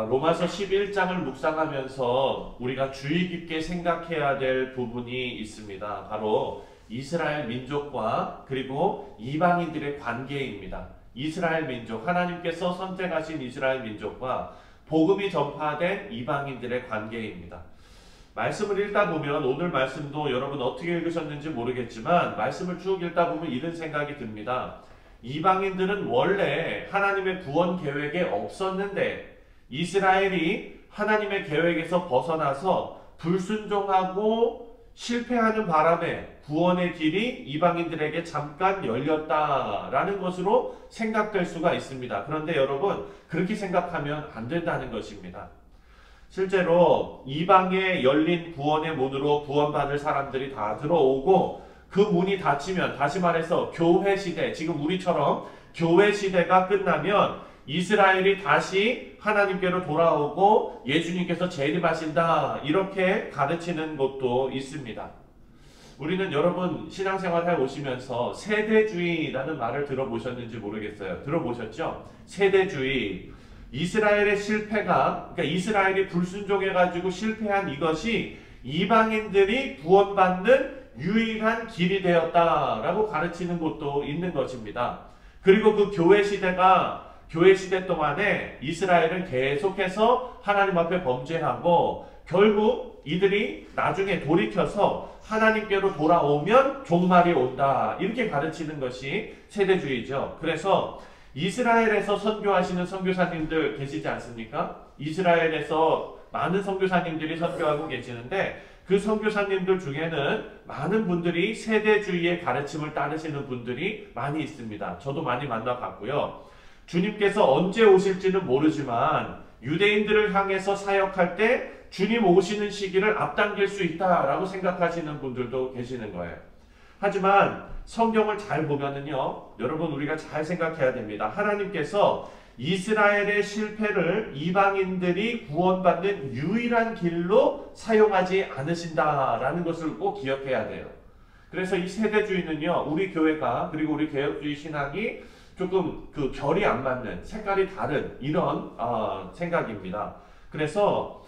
로마서 11장을 묵상하면서 우리가 주의 깊게 생각해야 될 부분이 있습니다. 바로 이스라엘 민족과 그리고 이방인들의 관계입니다. 이스라엘 민족, 하나님께서 선택하신 이스라엘 민족과 복음이 전파된 이방인들의 관계입니다. 말씀을 읽다 보면 오늘 말씀도 여러분 어떻게 읽으셨는지 모르겠지만 말씀을 쭉 읽다 보면 이런 생각이 듭니다. 이방인들은 원래 하나님의 구원 계획에 없었는데 이스라엘이 하나님의 계획에서 벗어나서 불순종하고 실패하는 바람에 구원의 길이 이방인들에게 잠깐 열렸다라는 것으로 생각될 수가 있습니다. 그런데 여러분 그렇게 생각하면 안 된다는 것입니다. 실제로 이방에 열린 구원의 문으로 구원받을 사람들이 다 들어오고 그 문이 닫히면, 다시 말해서 교회 시대, 지금 우리처럼 교회 시대가 끝나면 이스라엘이 다시 하나님께로 돌아오고 예수님께서 재림하신다 이렇게 가르치는 것도 있습니다. 우리는 여러분 신앙생활 해 오시면서 세대주의라는 말을 들어보셨는지 모르겠어요. 들어보셨죠? 세대주의. 이스라엘의 실패가, 그러니까 이스라엘이 불순종해가지고 실패한 이것이 이방인들이 구원받는 유일한 길이 되었다라고 가르치는 곳도 있는 것입니다. 그리고 그 교회 시대 동안에 이스라엘은 계속해서 하나님 앞에 범죄하고 결국 이들이 나중에 돌이켜서 하나님께로 돌아오면 종말이 온다 이렇게 가르치는 것이 세대주의죠. 그래서 이스라엘에서 선교하시는 선교사님들 계시지 않습니까? 이스라엘에서 많은 선교사님들이 선교하고 계시는데 그 선교사님들 중에는 많은 분들이 세대주의의 가르침을 따르시는 분들이 많이 있습니다. 저도 많이 만나봤고요. 주님께서 언제 오실지는 모르지만 유대인들을 향해서 사역할 때 주님 오시는 시기를 앞당길 수 있다라고 생각하시는 분들도 계시는 거예요. 하지만 성경을 잘 보면은요, 여러분 우리가 잘 생각해야 됩니다. 하나님께서 이스라엘의 실패를 이방인들이 구원받는 유일한 길로 사용하지 않으신다라는 것을 꼭 기억해야 돼요. 그래서 이 세대주의는요, 우리 교회가 그리고 우리 개혁주의 신학이 조금 그 결이 안 맞는, 색깔이 다른 이런 생각입니다. 그래서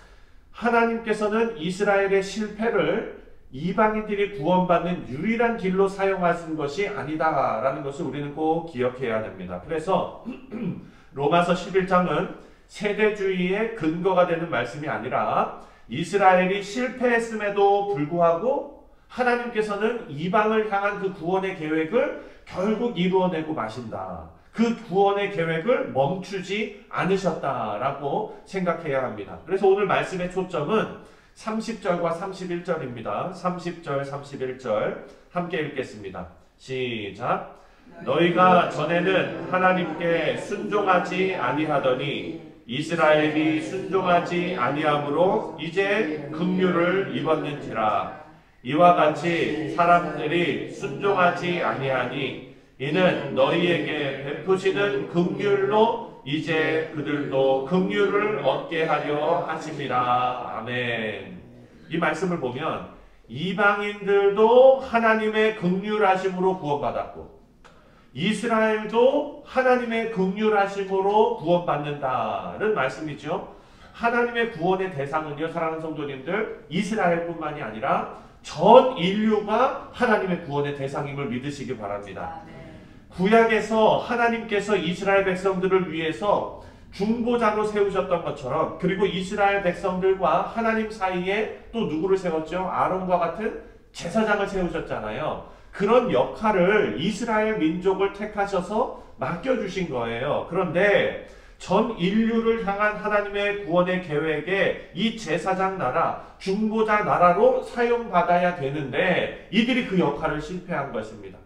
하나님께서는 이스라엘의 실패를 이방인들이 구원받는 유일한 길로 사용하신 것이 아니다라는 것을 우리는 꼭 기억해야 됩니다. 그래서 로마서 11장은 세대주의의 근거가 되는 말씀이 아니라 이스라엘이 실패했음에도 불구하고 하나님께서는 이방을 향한 그 구원의 계획을 결국 이루어내고 마신다. 그 구원의 계획을 멈추지 않으셨다라고 생각해야 합니다. 그래서 오늘 말씀의 초점은 30절과 31절입니다. 30절, 31절 함께 읽겠습니다. 시작. 너희가 전에는 하나님께 순종하지 아니하더니 이스라엘이 순종하지 아니함으로 이제 긍휼을 입었는지라. 이와 같이 사람들이 순종하지 아니하니 이는 너희에게 베푸시는 긍휼로 이제 그들도 긍휼을 얻게 하려 하심이라. 아멘. 이 말씀을 보면 이방인들도 하나님의 긍휼하심으로 구원받았고 이스라엘도 하나님의 긍휼하심으로 구원받는다는 말씀이죠. 하나님의 구원의 대상은요, 사랑하는 성도님들, 이스라엘뿐만이 아니라 전 인류가 하나님의 구원의 대상임을 믿으시기 바랍니다. 구약에서 하나님께서 이스라엘 백성들을 위해서 중보자로 세우셨던 것처럼, 그리고 이스라엘 백성들과 하나님 사이에 또 누구를 세웠죠? 아론과 같은 제사장을 세우셨잖아요. 그런 역할을 이스라엘 민족을 택하셔서 맡겨주신 거예요. 그런데 전 인류를 향한 하나님의 구원의 계획에 이 제사장 나라, 중보자 나라로 사용받아야 되는데 이들이 그 역할을 실패한 것입니다.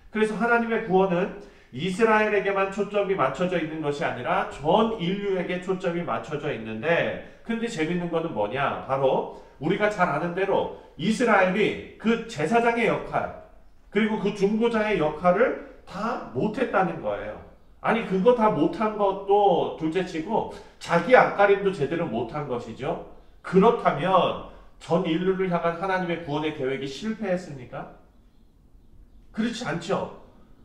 그래서 하나님의 구원은 이스라엘에게만 초점이 맞춰져 있는 것이 아니라 전 인류에게 초점이 맞춰져 있는데, 그런데 재밌는 것은 뭐냐? 바로 우리가 잘 아는 대로 이스라엘이 그 제사장의 역할, 그리고 그 중보자의 역할을 다 못했다는 거예요. 아니 그거 다 못한 것도 둘째치고 자기 앞가림도 제대로 못한 것이죠. 그렇다면 전 인류를 향한 하나님의 구원의 계획이 실패했습니까? 그렇지 않죠.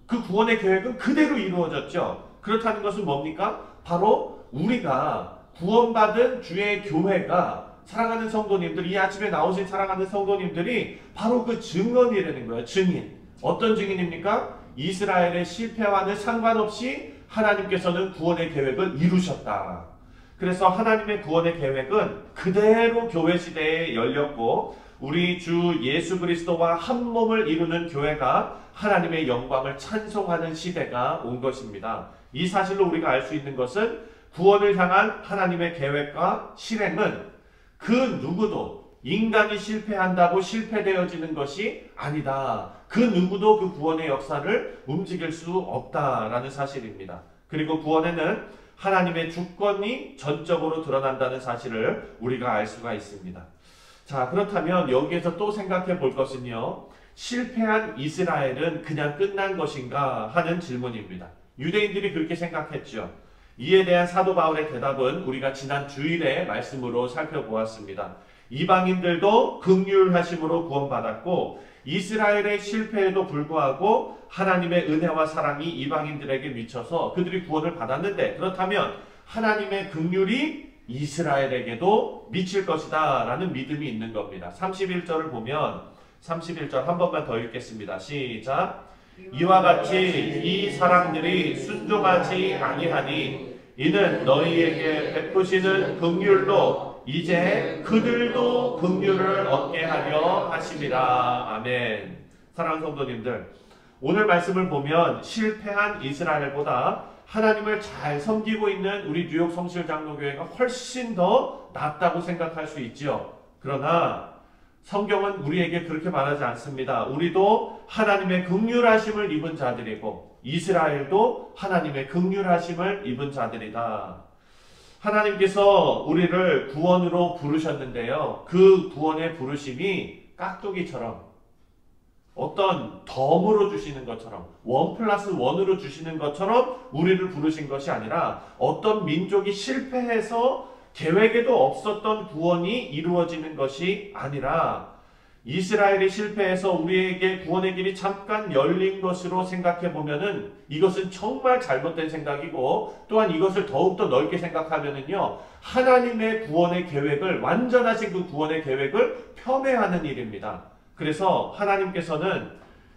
그 구원의 계획은 그대로 이루어졌죠. 그렇다는 것은 뭡니까? 바로 우리가 구원받은 주의 교회가 사랑하는 성도님들, 이 아침에 나오신 사랑하는 성도님들이 바로 그 증언이라는 거예요. 증인. 어떤 증인입니까? 이스라엘의 실패와는 상관없이 하나님께서는 구원의 계획을 이루셨다. 그래서 하나님의 구원의 계획은 그대로 교회 시대에 열렸고 우리 주 예수 그리스도와 한 몸을 이루는 교회가 하나님의 영광을 찬송하는 시대가 온 것입니다. 이 사실로 우리가 알 수 있는 것은 구원을 향한 하나님의 계획과 실행은 그 누구도 인간이 실패한다고 실패되어지는 것이 아니다. 그 누구도 그 구원의 역사를 움직일 수 없다라는 사실입니다. 그리고 구원에는 하나님의 주권이 전적으로 드러난다는 사실을 우리가 알 수가 있습니다. 자, 그렇다면 여기에서 또 생각해 볼 것은요, 실패한 이스라엘은 그냥 끝난 것인가 하는 질문입니다. 유대인들이 그렇게 생각했죠. 이에 대한 사도 바울의 대답은 우리가 지난 주일에 말씀으로 살펴보았습니다. 이방인들도 긍휼하심으로 구원받았고 이스라엘의 실패에도 불구하고 하나님의 은혜와 사랑이 이방인들에게 미쳐서 그들이 구원을 받았는데, 그렇다면 하나님의 긍휼이 이스라엘에게도 미칠 것이다 라는 믿음이 있는 겁니다. 31절을 보면 31절 한 번만 더 읽겠습니다. 시작. 이와 같이 이 사람들이 순종하지 아니하니 이는 너희에게 베푸시는 긍휼로 이제 그들도 긍휼을 얻게 하려 하심이라. 아멘. 사랑하는 성도님들, 오늘 말씀을 보면 실패한 이스라엘보다 하나님을 잘 섬기고 있는 우리 뉴욕 성실장로교회가 훨씬 더 낫다고 생각할 수 있죠. 그러나 성경은 우리에게 그렇게 말하지 않습니다. 우리도 하나님의 긍휼하심을 입은 자들이고 이스라엘도 하나님의 긍휼하심을 입은 자들이다. 하나님께서 우리를 구원으로 부르셨는데요, 그 구원의 부르심이 깍두기처럼 어떤 덤으로 주시는 것처럼 1+1으로 주시는 것처럼 우리를 부르신 것이 아니라 어떤 민족이 실패해서 계획에도 없었던 구원이 이루어지는 것이 아니라 이스라엘이 실패해서 우리에게 구원의 길이 잠깐 열린 것으로 생각해 보면은 이것은 정말 잘못된 생각이고, 또한 이것을 더욱더 넓게 생각하면은요, 하나님의 구원의 계획을, 완전하신 그 구원의 계획을 폄훼하는 일입니다. 그래서 하나님께서는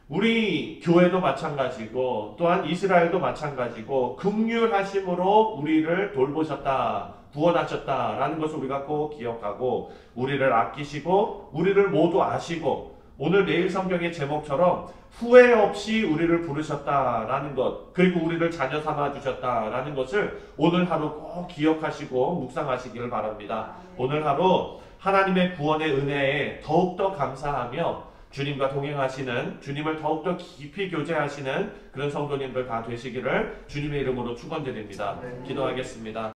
우리 교회도 마찬가지고 또한 이스라엘도 마찬가지고 긍휼하심으로 우리를 돌보셨다, 구원하셨다라는 것을 우리가 꼭 기억하고 우리를 아끼시고 우리를 모두 아시고 오늘 내일 성경의 제목처럼 후회 없이 우리를 부르셨다라는 것, 그리고 우리를 자녀 삼아 주셨다라는 것을 오늘 하루 꼭 기억하시고 묵상하시기를 바랍니다. 오늘 하루 하나님의 구원의 은혜에 더욱더 감사하며 주님과 동행하시는, 주님을 더욱더 깊이 교제하시는 그런 성도님들 다 되시기를 주님의 이름으로 축원드립니다. 기도하겠습니다.